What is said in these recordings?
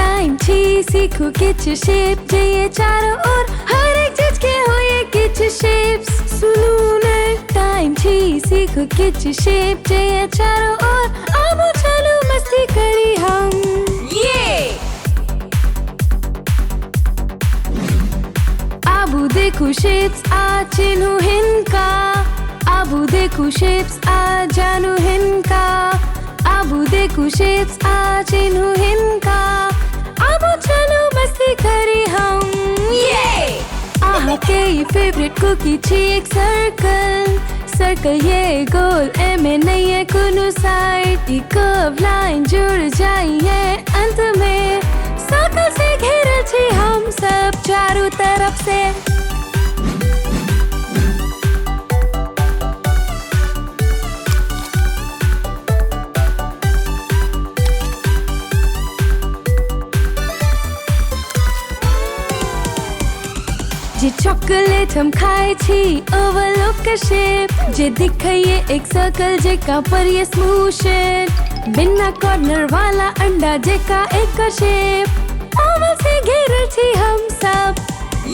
Time छी सीखो किच शेप चाहिए चारों ओर हर एक चीज के हो ये किच शेप्स सुनो नेक्स्ट टाइम छी सीखो किच शेप चाहिए चारों ओर अब चलो मस्ती करी हम ये आबू देखो शेप्स आ चिन्हो हिनका आबू देखो शेप्स आ जानू हिनका आबू देखो शेप्स आ चिन्हो हिनका अब चलो मस्ती करी हम ये आहा के ये फेवरेट कुकी छी एक सर्कल ये गोल ए में नहीं है कोनो साइड ये कर्व लाइन जुड़ जाई है अंत में सर्कल से घेरे छी हम सब चारों तरफ से जे चॉकलेट हम खाए छी ओवल का शेप जे दिखे ये एक सर्कल जे का पर ये स्मूथ शेप बिना कॉर्नर वाला अंडा जे का एक का शेप ओवल से घेरे छी हम सब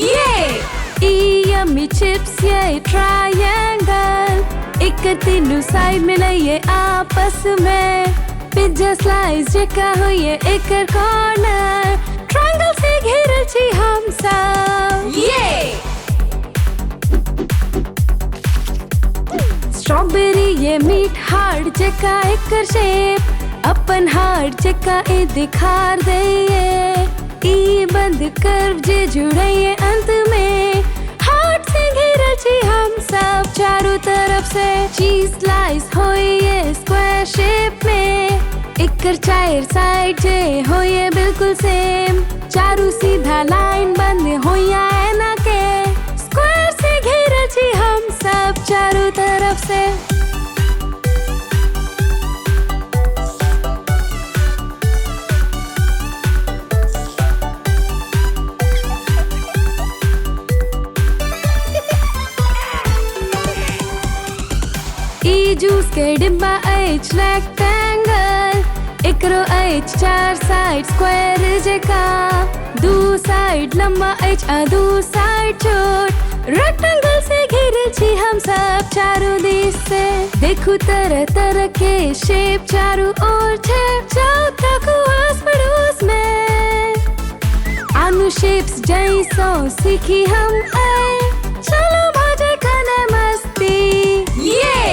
ये यम्मी चिप्स ये ट्रायंगल एक तीनों साइड में नहीं है आपस में पिज्जा स्लाइस जे का हो ये एक कॉर्नर ट्रायंगल से घेरे छी हम सब ये स्ट्रॉबेरी ये मीट हार्ड चेका एक शेप अपन हार्ड चेका ए दिखार दे ये बंद कर्व जे जुड़े ये अंत में हार्ट से घेरे छी हम सब चारों तरफ से चीज स्लाइस हो ये स्क्वायर शेप में एक चार साइड जे हो ये बिल्कुल सेम चारों सीधा लाइन बंद हो या ना के स्क्वायर से घेरे छी हम सब चारों तरफ से ई जूस के डिब्बा एच रेक्टेंगल एकरो एच चार साइड स्क्वायर जेका दो साइड लंबा एच आ दो साइड छोट रेक्टेंगल से घेरे छी हम सब चारों दिस से देखो तरह तरह के शेप चारों ओर छेप जाओ तको आस पड़ोस में आनु शेप्स जैसो सीखी हम चलो मजे खाने मस्ती ये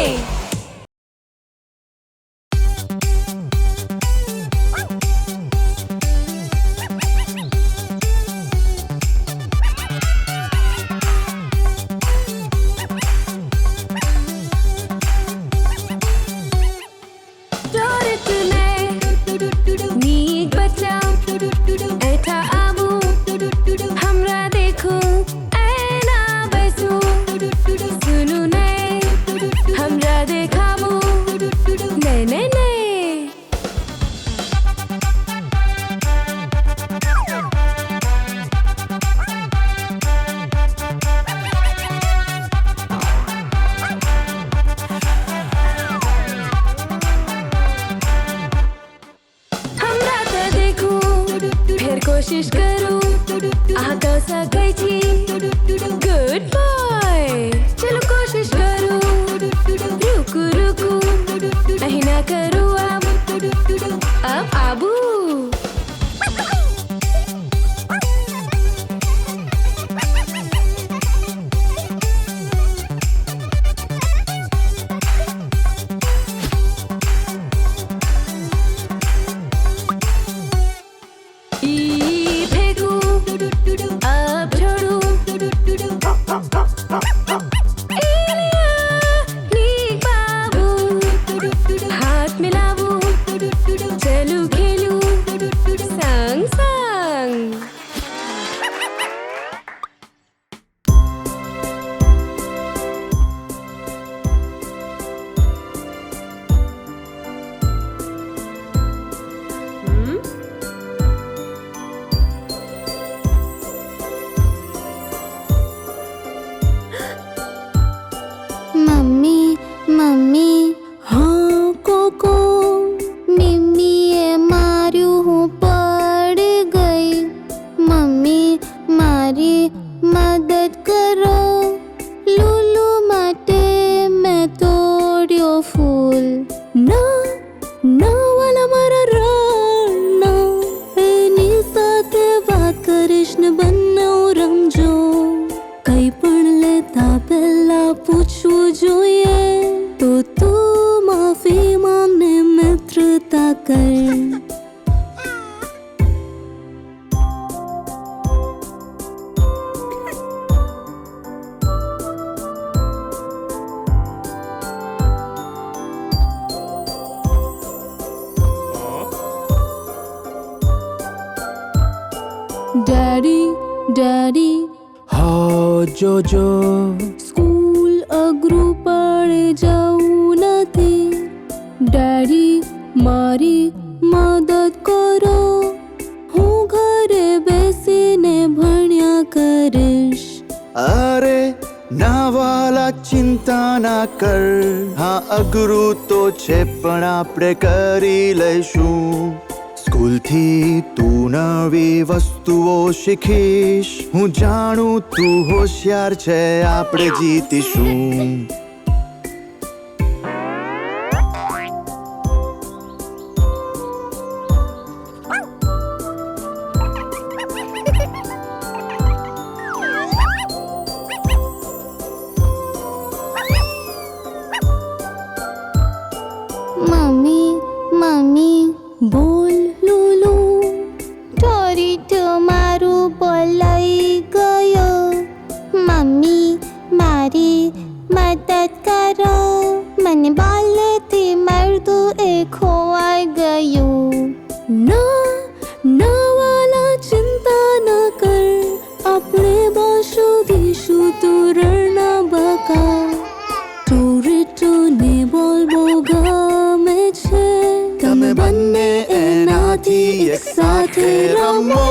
कोशिश करूं आगा सकै छी गुड बॉय चलो कोशिश करूं रुकू रुकू नहीं ना करूं अब आबू मदद करो लूलू माटे मैं तोड़्यो फूल ના ના વાલા મારા રાણા એની સાથે વાત કરીશ ને બંને રમજો કઈ પણ લેતા પહેલા પૂછવું જોઈએ તો તું માફી માંગને મિત્રતા કર ડેડી ડેડી હા જોજો સ્કૂલ અઘરું પડે જવું નથી ડેડી મારી મદદ કરો હું ઘરે બેસીને ભણ્યા કરીશ અરે ના વાલા ચિંતા ના કર હા અઘરું તો છે પણ આપણે કરી લઈશું સ્કૂલથી તું નવી વસ્તુઓ શીખીશ હું જાણું તું હોશિયાર છે આપણે જીતીશું મમ્મી મમ્મી બોલ લૂલુ ઢોરી તમારું બોલાઈ ગયો મમ્મી મારી મદદ કરો મને બાલેથી મળતું એ ખોવાઈ ગયું ના ના વાલા ચિંતા ન કર આપણે બાંસુરીશું તોરણના બકા ટોરેટોને બોલ બહુ ગમે છે તમે બંને એનાથી એક સાથે રમો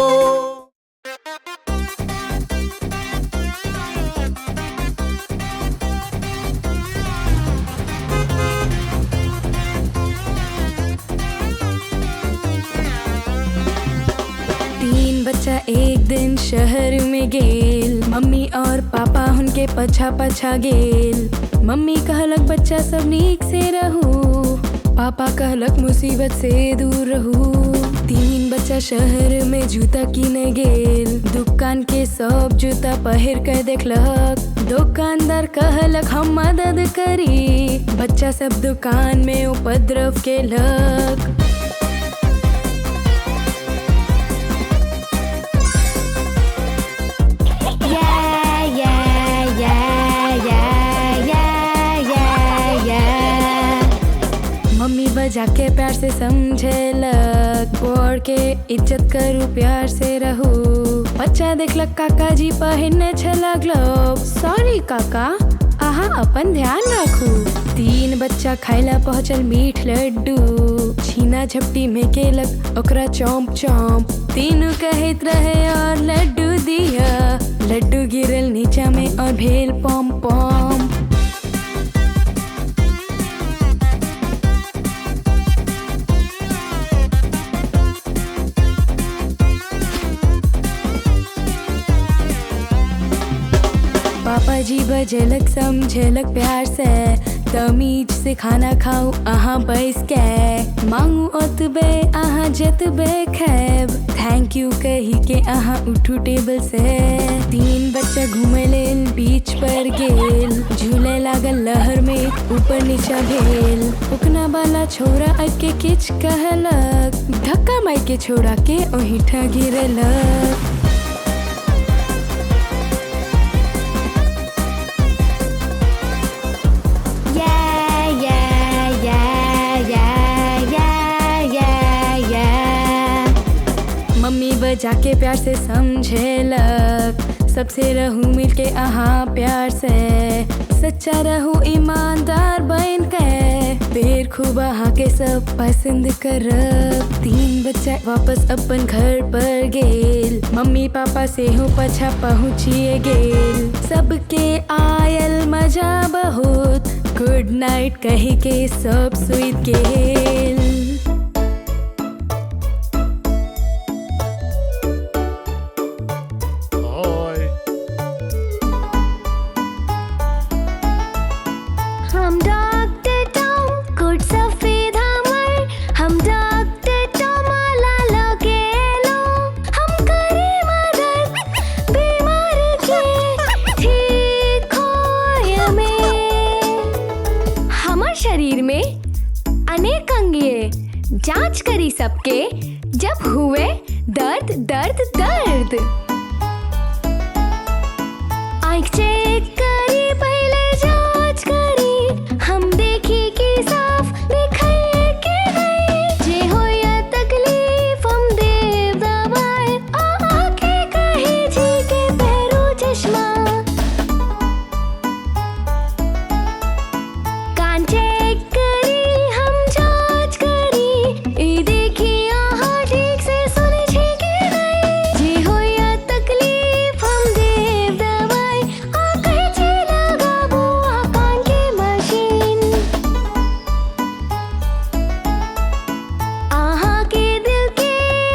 तीन बच्चा एक दिन शहर में गेल मम्मी और पापा उनके पछा पछा गेल मम्मी कहलक बच्चा सब नीक से रहू पापा कहलक मुसीबत से दूर रहू तीन बच्चा शहर में जूता किने गेल दुकान के सब जूता पहिर कर देखलक दुकानदार कहलक हम मदद करी बच्चा सब दुकान में उपद्रव केलक मम्मी बजा के प्यार से समझेलक बोल के इज्जत करू प्यार से रहू बच्चा देखलक काका जी पहिरने छला ग्लोव सॉरी काका आहा अपन ध्यान रखू तीन बच्चा खाइला पहुँचल मीठ लड्डू छीना झपटी में केलक ओकरा चौंप चौंप तीनों कहत रहे और लड्डू दिया लड्डू गिरल नीचा में और भेल पॉम पॉम पापा जी बजेलक समझेलक प्यार से तमीज से खाना खाऊ अहाँ बैस के मांगू ओतबे अहाँ जतबे खैब थैंक यू कही के अहाँ उठू टेबल से तीन बच्चा घूमे लेल बीच पर गेल झूले लागल लहर में ऊपर नीचा भेल उकना वाला छोरा अब के किच कहलक धक्का मार के छोड़ा के ओहिठा गिरलक मम्मी बजाके प्यार से समझेलक सबसे रहू मिलके अहाँ प्यार से सच्चा रहू ईमानदार बन के फिर खूब अहाँ के सब पसंद करब तीन बच्चा वापस अपन घर पर गेल मम्मी पापा से हो पछा पहुँचिए गेल सबके आयल मजा बहुत गुड नाइट कही के सब सुइत गेल अनेक अंगिए जांच करी सबके, जब हुए दर्द दर्द दर्द। आँख चेक करी पहले जांच करी, हम देखी कि साफ दिखाई कि नहीं। जे हो या तकलीफ हम देव दवाई, आँखें कही जी के पहरू चश्मा। कान चेक करी हम जांच करी, ई देखी यहाँ ठीक से सुनी छी कि नहीं। जे हो या तकलीफ हम देव दवाई, कही छी लगाबू कान के मशीन। आहा के दिल के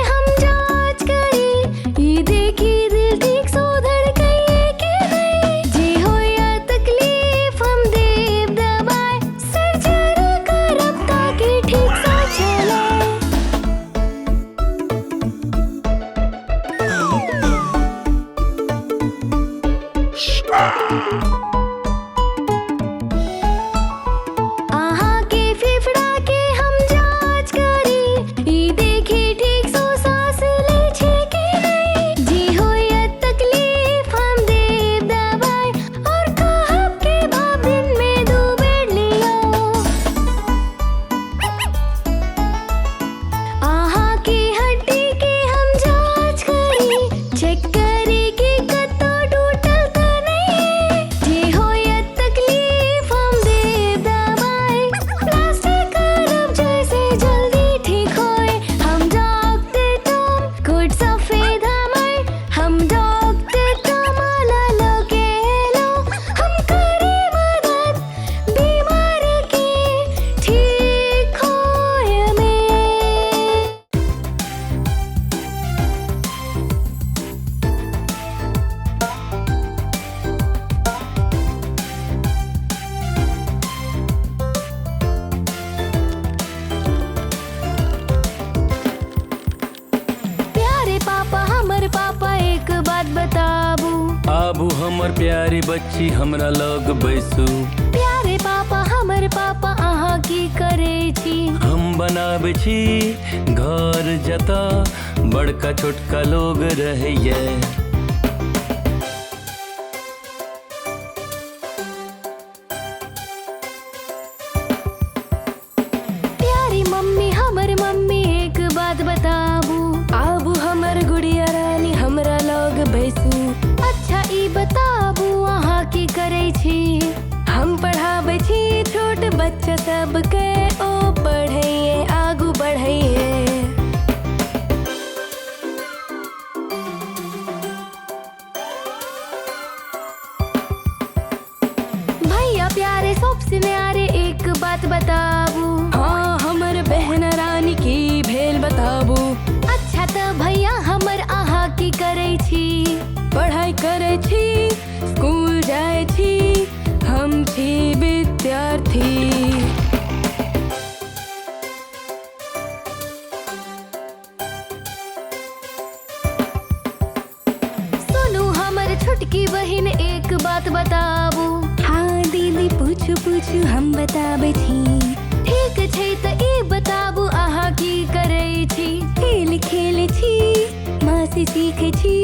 हम जांच करी, ई देखी दिल ठीक सो धड़कइए कि नहीं। जे हो या तकलीफ हम देव दवाई, सर्जरी करब ताकि ठीक से चले। आहा के फेफड़ा के हम जांच करी, ई देखी ठीक सो सांस ले छे कि नहीं। जी हो या तकलीफ हम देव दवाई, और कहब के बाप दिन में 2 बेड लियो। आहा की हड्डी के हम जांच करी, चेक करी कि कतो टूटल त नहीं। जे हो या तकलीफ हम देव दवाई, प्लास्टर करब जैसे जल्दी ठीक होए। हम डॉक्टर टॉम गुड सफेद हम डॉक्टर टॉम लो के लो। हम करी मदद बीमार के ठीक होए में। प्यारे पापा हमर पापा एक बात बताबू। आबू हमर प्यारी बच्ची हमरा लग बैसू। प्यारे पापा हमर पापा अहाँ की करे छी। हम बनाबै छी घर जता बड़का छोटका लोग रहैये। प्यारी मम्मी हमर मम्मी एक बात बताबू। आबू हमर गुड़िया रानी हमरा लग बैसू। अच्छा ई बताबू अहाँ की करे छी। हम पढ़ाबै छी छोट बच्चा सबके, ओ पढ़ैये आगू बढ़ैये। भैया प्यारे सबसे न्यारे एक बात बताबू। हाँ हमर बहन रानी की भेल बताबू। अच्छा त भैया हमर अहाँ की करे छी। पढ़ाई करे छी, स्कूल जाए छी, हम छी विद्यार्थी। सुनू हमर छोटकी बहिन एक बात बताबू। हाँ दीदी पूछू पूछू हम बताबै छी। ठीक छै त ई बताबू अहाँ की करे छी। खेल खेले छी, माँ से सीखे छी,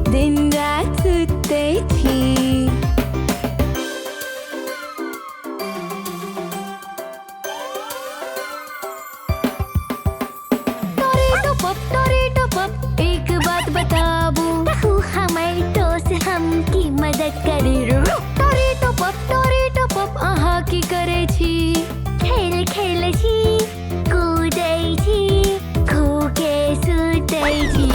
दिन रात सुते छी। टोरेटो पप एक बात बताबू। हमर दोस्त हम की मदद करे। टोरेटो पप अहाँ की करे छी। खेल खेले छी, कूदै छी, खूके सुतै छी।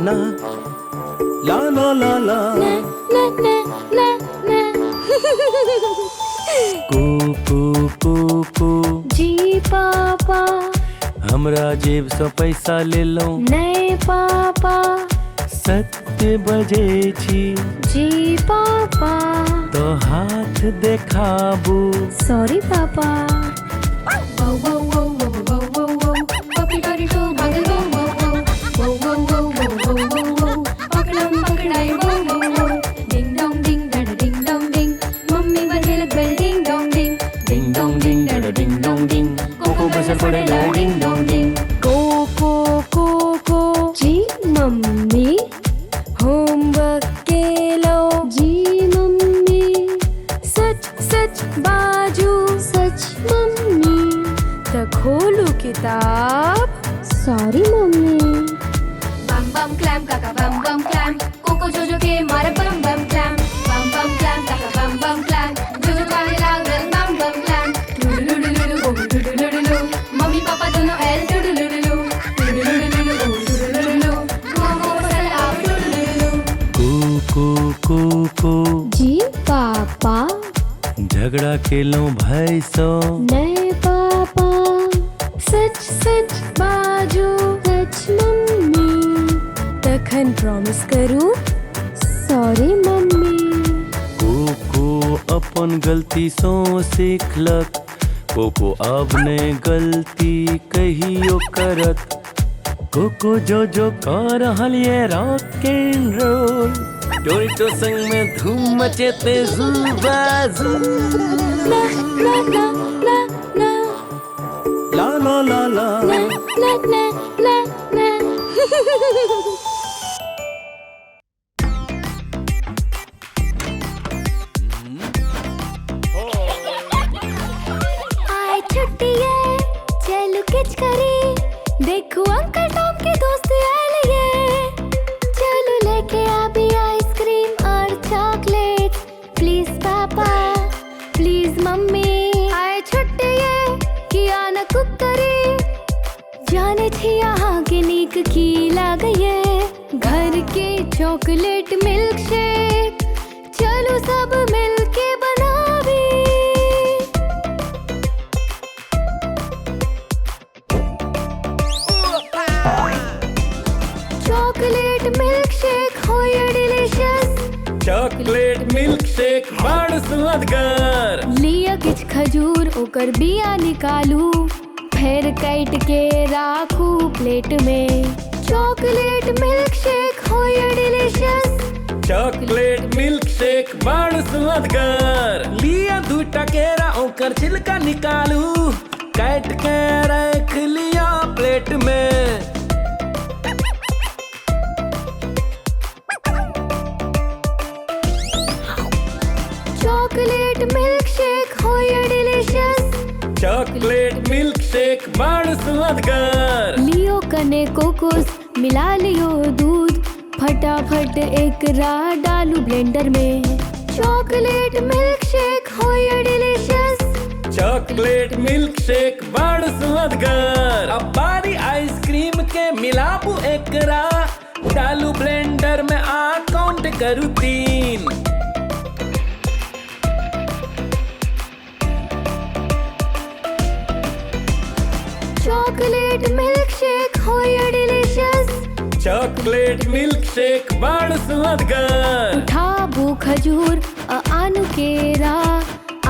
ना ला ला ला ला ना ना ना ना कू कू कू कू जी पापा हमरा जेब से पैसा ले लो नहीं पापा 7 बजे छी जी पापा तो हाथ देखाबू सॉरी पापा डिंग डोंग डिंग डा डिंग डोंग डिंग कोको बजर पड़े ला डिंग डोंग डिंग कोको कोको जी मम्मी होमवर्क के लो जी मम्मी सच सच बाजू सच मम्मी तो खोलू किताब सॉरी मम्मी बम बम क्लैम काका बम बम क्लैम कोको जोजो के मारे बम बम क्लैम काका बम बम क्लैम जोजो का लाग बम बम क्लैम लुलुलुलुलु लुलुलुलु मम्मी पापा दोनों एल लुलुलुलु लुलुलुलु कोको फसल आप लुलुलु कू कू कू कू जी पापा झगड़ा के लो भाई सो नहीं पापा सच सच बाजू सच मम्मी तखन प्रॉमिस करू सॉरी मम्मी कोको अपन गलती सो सीखलक कोको अब ने गलती कहियो करत कोको जो जो कर रहल ये रॉक एंड रोल टोरिटो संग में धूम मचेते जुबाजू ना ना ना ना ना ला ला ला ला ना ना ना ना ना आए छुट्टी है चलो किच करी देखो अंकल टॉम के दोस्त आए ये चलो लेके आ भी आइसक्रीम और चॉकलेट प्लीज पापा प्लीज मम्मी आए छुट्टी है किया न कुक करी जाने थी यहाँ के नीक की लाग ये घर के चॉकलेट मिल्क शेक चलो सब मिलके बनावी चॉकलेट मिल्क शेक हो ये डिलीशियस चॉकलेट मिल्क शेक बड़ स्वादगर लिया किछ खजूर ओकर बिया निकालू फिर काट के राखू प्लेट में चॉकलेट मिल्क शेक हो ये डिलीशियस चॉकलेट मिल्क शेक बड़ स्वादगर लिया 2 केरा ओकर छिलका निकालू काट के रख लिया प्लेट में चॉकलेट मिल्क शेक हो ये डिलीशियस चॉकलेट मिल्क शेक बड़ स्वादगर लियो कने कोकोस मिला लियो दूध फटाफट एक डालू ब्लेंडर में चॉकलेट मिल्क शेक हो ये डिलीशियस चॉकलेट मिल्क शेक बड़ स्वादगर अब बारी आइसक्रीम के मिलाबू एकरा डालू ब्लेंडर में आ काउंट करू 3 चॉकलेट मिल्क शेक हो ये डिलीशियस चॉकलेट मिल्क शेक बड़ स्वादगर उठाबू खजूर आनु केरा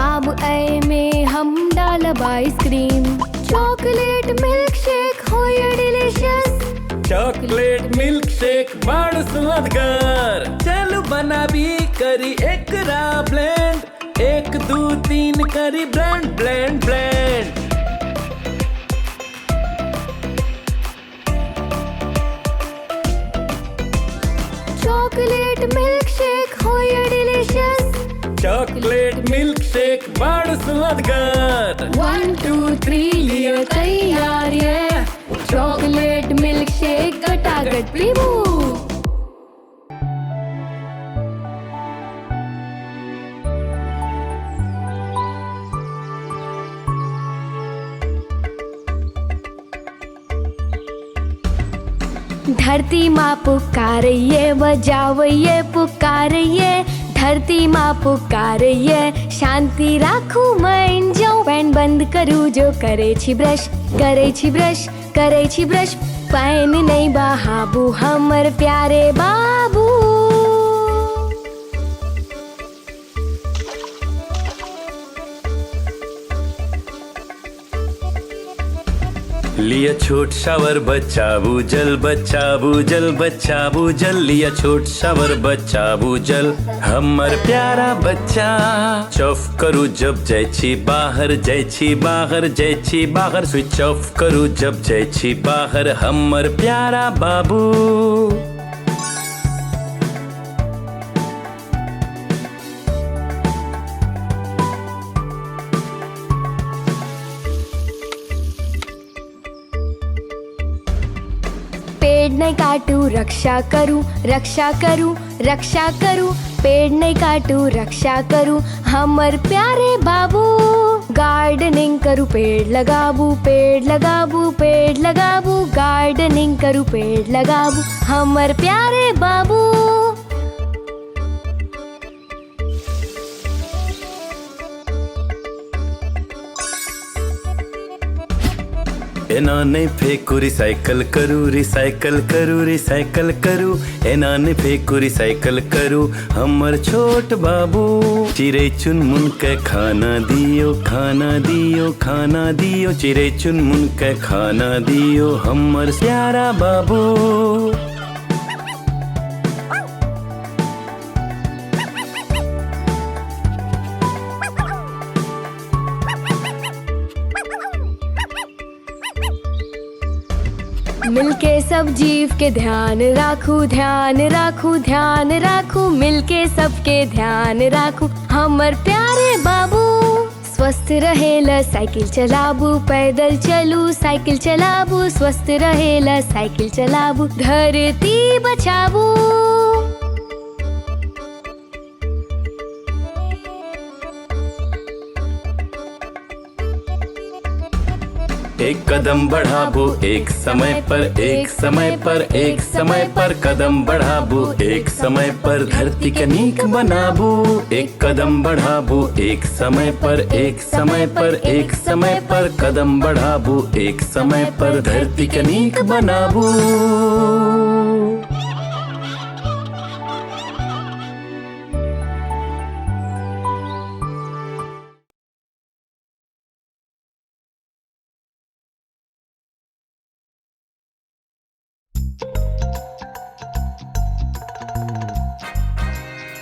आब ऐ में हम डालब आइसक्रीम चॉकलेट मिल्क शेक हो ये डिलीशियस चॉकलेट मिल्क शेक बड़ स्वादगर चलो बनाबी करी एकरा ब्लेंड 1 2 3 करी blend blend blend chocolate milk shake हो ये डिलीशियस चॉकलेट मिल्क शेक बड़ स्वादगर 1 2 3 लियो तैयार है चॉकलेट मिल्क शेक गटागट पीबू धरती माँ पुकारिए, बजावइए पुकारिए, धरती माँ पुकारिए, शांति राखू मन जो। पैन बंद करू जो करे छी ब्रश, करे छी ब्रश, करे छी ब्रश, पैन नहीं बहाबू हमर प्यारे बाबू। लिया छोट शावर बचाबू जल, बचाबू जल, बचाबू जल, लिया छोट शावर बचाबू जल, हमर प्यारा बच्चा। ऑफ करू जब जाय छी बाहर, जाय छी बाहर, जाय छी बाहर, स्विच ऑफ करू जब जाय छी बाहर, हमर प्यारा बाबू। पेड़ नहीं काटू रक्षा करूं, रक्षा करूं, रक्षा करूं, पेड़ नहीं काटू रक्षा करूं, हमर प्यारे बाबू। गार्डनिंग करूं पेड़ लगाबू, पेड़ लगाबू, पेड़ लगाबू, गार्डनिंग करूं पेड़ लगाबू, हमर प्यारे बाबू। एना नहीं फेंकू रिसाइकल करू, रिसाइकल करू, रिसाइकल करू, एना नहीं फेंकू रिसाइकल करू, हमर छोट बाबू। चिड़ै चुनमुन के खाना दियो, खाना दियो, खाना दियो, चिड़ै चुनमुन के खाना दियो, हमर प्यारा बाबू। मिलके सब जीव के ध्यान राखू, ध्यान राखू, ध्यान राखू, मिलके सबके ध्यान राखू, हमर प्यारे बाबू। स्वस्थ रहेला साइकिल चलाबू, पैदल चलू साइकिल चलाबू, स्वस्थ रहेला साइकिल चलाबू, धरती बचाबू। एक कदम बढ़ाबो एक समय पर, एक समय पर, एक समय पर, कदम बढ़ाबो एक समय पर, धरती के नीक बनाबू। एक कदम बढ़ाबो एक समय पर, एक समय पर, एक समय पर, कदम बढ़ाबो एक समय पर, धरती के नीक बनाबू।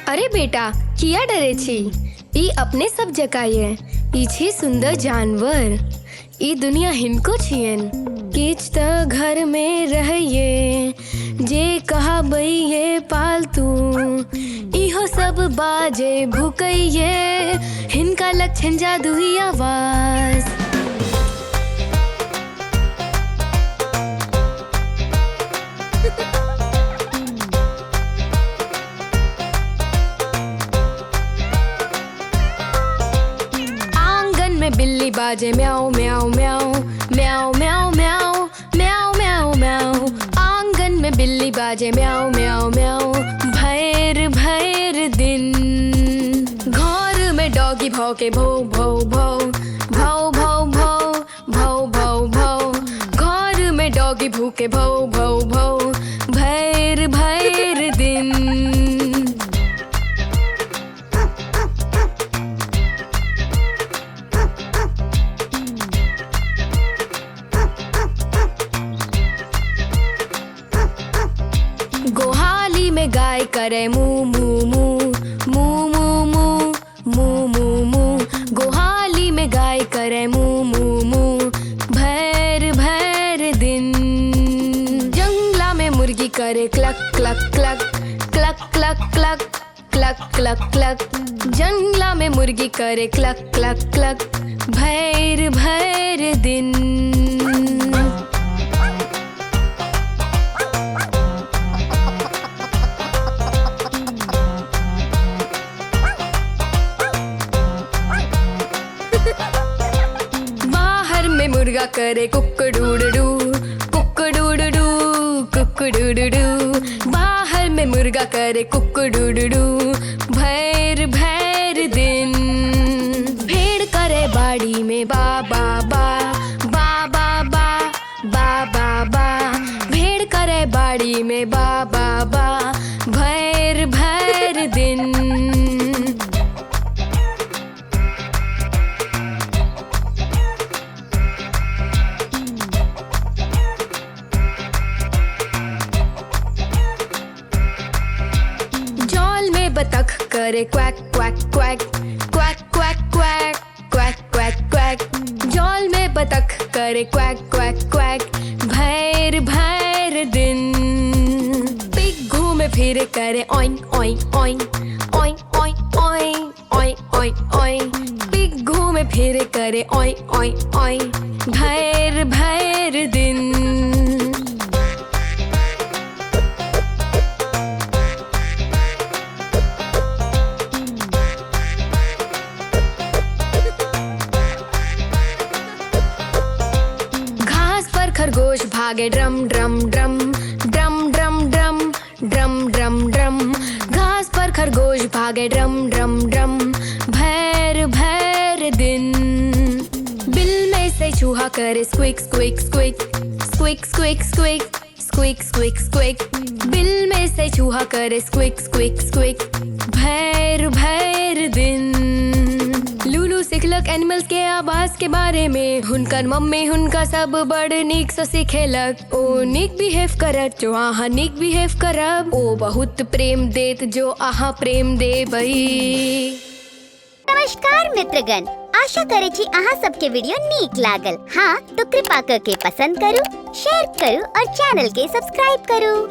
अरे बेटा किया डरे छी? ई अपने सब जगह ये, ई छी सुंदर जानवर, ई दुनिया हिनको छियन। किछ त घर में रहिए, जे कहा बइये पालतू, इहो सब बाजे भुकइये, हिनका लक्षण जादुई आवाज। बिल्ली बाजे म्याऊ म्याऊ म्याऊ, म्याऊ म्याऊ म्याऊ, म्याऊ म्याऊ म्याऊ, आंगन में बिल्ली बाजे म्याऊ म्याऊ म्याऊ, भैर भैर दिन। घर में डॉगी भौके भौ भौ भौ, भौ भौ भौ, भौ भौ भौ, घर में डॉगी भूखे भौ भौ भौ, भैर भैर दिन। गोहाली में गाय करे मू मू मू, मू मू मू, मू मू मू, गोहाली में गाय करे मू मू मू, भैर भैर दिन। जंगला में मुर्गी करे clock clock clock, clock clock clock, clock clock clock, जंगला में मुर्गी करे क्लक क्लक क्लक, भैर भैर दिन। मुर्गा करे कुकड़ूडू, कुकड़ूडू, कुकड़ू बाहर में मुर्गा करे कुकड़ू भैर भैर दिन भेड़ करे बाड़ी में बा बा बा बा बा बा बा बा बा भेड़ करे बाड़ी में बा बा बा भैर भैर दिन जौल में बतख करे quack quack quack quack quack quack quack quack quack जौल में बतख करे क्वैक क्वैक क्वैक भैर भैर दिन पिग घूमे फिरे करे ओइन ओइन ओइन ओइन ओइन ओइन ओइन ओइन ओइन पिग घूमे फिरे करे ओइन ओइन ओइन भैर भैर दिन खरगोश भागे drum drum drum drum drum drum drum drum drum घास पर खरगोश भागे ड्रम ड्रम ड्रम भैर भैर दिन बिल में से चूहा करे squeak squeak squeak squeak squeak squeak squeak squeak squeak bill में से चूहा करे स्क्विक स्क्विक स्क्विक भैर भैर दिन लूलू सिखलक एनिमल्स के आवाज के बारे में हुनकर मम्मी हुनका सब बड़ नीक से सिखेलक ओ नीक बिहेव करत जो आहा नीक बिहेव करब ओ बहुत प्रेम देत जो आहा प्रेम देबई। नमस्कार मित्रगण, आशा करे छी अहाँ सबके वीडियो नीक लागल। हाँ तो कृपा करके पसंद करू, शेयर करू और चैनल के सब्सक्राइब करू।